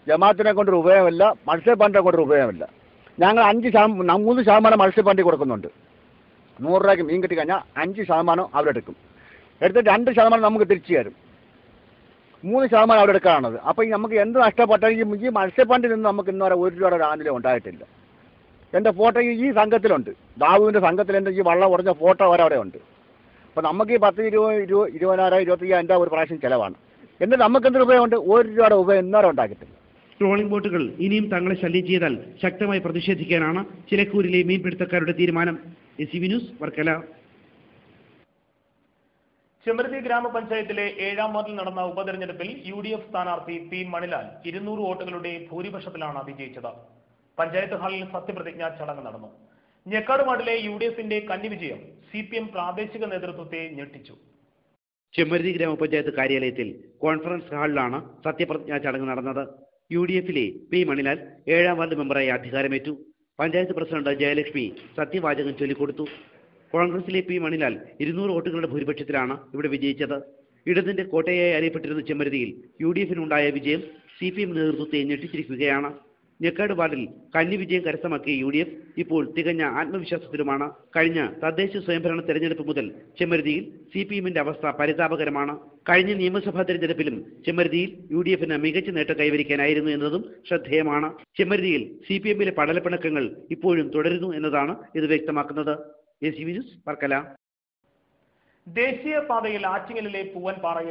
ജമാഅത്തിനെ കൊണ്ടൊരു ഉപയോഗമില്ല, മത്സ്യബന്ധനെ കൊണ്ടൊരു ഉപയോഗമില്ല. ഞങ്ങൾ 3% മത്സ്യബന്ധി കൊടുക്കുന്നുണ്ട്. 100 രൂപയ്ക്ക് മീൻ കിട്ടിക്കഴിഞ്ഞാൽ 5% അവരെടുക്കും. എടുത്തിട്ട് 2% നമുക്ക് തിരിച്ചു തരും. 3% അവരെടുക്കാനുള്ളത്. അപ്പോൾ നമുക്ക് എന്ത് നഷ്ടപ്പെട്ടാലും ഈ മത്സ്യബന്ധത്തിൽ നിന്ന് നമുക്ക് ഇന്നുവരെ 1 രൂപയുടെ ആനുകൂല്യം ഉണ്ടായിട്ടില്ല. എൻ്റെ ഫോട്ടോ ഈ സംഘത്തിലുണ്ട്. ദാവൂദിൻ്റെ സംഘത്തിൽ എൻ്റെ ഈ വള്ളം ഉറഞ്ഞ ഫോട്ടോ വരെ അവിടെ ഉണ്ട്. അപ്പോൾ നമുക്ക് ഈ 10, 20, 20,000, 25,000 ഒരു പ്രാവശ്യം ചിലവാണ്. എന്നിട്ട് നമുക്ക് എന്തൊരു ഉപയോഗമുണ്ട്? 1 രൂപയുടെ ഉപയോഗം ഇന്നുവരെ ഉണ്ടാക്കിയിട്ടില്ല. ട്രോളിംഗ് ബോട്ടുകൾ ഇനിയും തങ്ങളെ ശല്യം ചെയ്താൽ ശക്തമായി പ്രതിഷേധിക്കാനാണ് ചിലക്കൂരിലെ മീൻപിടുത്തക്കാരുടെ തീരുമാനം. SCV news, Varkala. ചെമ്പരത്തി ഗ്രാമപഞ്ചായത്തിലെ 7ാം വാർഡിൽ നടന്ന ഉപതെരഞ്ഞെടുപ്പിൽ UDF സ്ഥാനാർത്ഥി P. മണിലാൽ 200 വോട്ടുകളുടെ ഭൂരിപക്ഷത്തിലാണ് വിജയിച്ചത്. പഞ്ചായത്ത് ഹാളിൽ സത്യപ്രതിജ്ഞാ ചടങ്ങ് നടന്നു. ഞെക്കാട് വാർഡിലെ UDFന്റെ കന്നിവിജയം CPM പ്രാദേശിക നേതൃത്വത്തെ ഞെട്ടിച്ചു. ചെമ്പരത്തി ഗ്രാമപഞ്ചായത്ത് കാര്യാലയത്തിൽ കോൺഫറൻസ് ഹാളിലാണ് സത്യപ്രതിജ്ഞാ ചടങ്ങ് നടന്നത്. UDFിലെ P. മണിലാൽ 7ാം വാർഡ് മെമ്പറായി അധികാരമേറ്റു. പഞ്ചായത്ത് പ്രസിഡന്റ് ജയലക്ഷ്മി സത്യവാചകം ചൊല്ലിക്കൊടുത്തു. കോൺഗ്രസിലെ P. മണിലാൽ 200 വോട്ടുകളുടെ ഭൂരിപക്ഷത്തിലാണ് ഇവിടെ വിജയിച്ചത്. ഇടതിന്റെ കോട്ടയായി അറിയപ്പെട്ടിരുന്ന ചെമ്പരത്തിയിൽ UDFിനുണ്ടായ വിജയം CPM നേതൃത്വത്തെ ഞെട്ടിച്ചിരിക്കുകയാണ്. ഞെക്കാട് വാർഡിൽ കന്നി വിജയം കരസ്ഥമാക്കിയ UDF ഇപ്പോൾ തികഞ്ഞ ആത്മവിശ്വാസത്തിലുമാണ്. കഴിഞ്ഞ തദ്ദേശ സ്വയംഭരണ തെരഞ്ഞെടുപ്പ് മുതൽ ചെമ്പരത്തിയിൽ CPMന്റെ അവസ്ഥ പരിതാപകരമാണ്. കഴിഞ്ഞ നിയമസഭാ തെരഞ്ഞെടുപ്പിലും ചെമ്പരത്തിയിൽ UDFന് മികച്ച നേട്ടം കൈവരിക്കാനായിരുന്നു എന്നതും ശ്രദ്ധേയമാണ്. ചെമ്പരത്തിയിൽ CPMലെ പടലപ്പിണക്കങ്ങൾ ഇപ്പോഴും തുടരുന്നു എന്നതാണ് ഇത് വ്യക്തമാക്കുന്നത്. SCV news, Varkala. ദേശീയപാതയിൽ ആറ്റിങ്ങലിലെ പൂവൻപാറയിൽ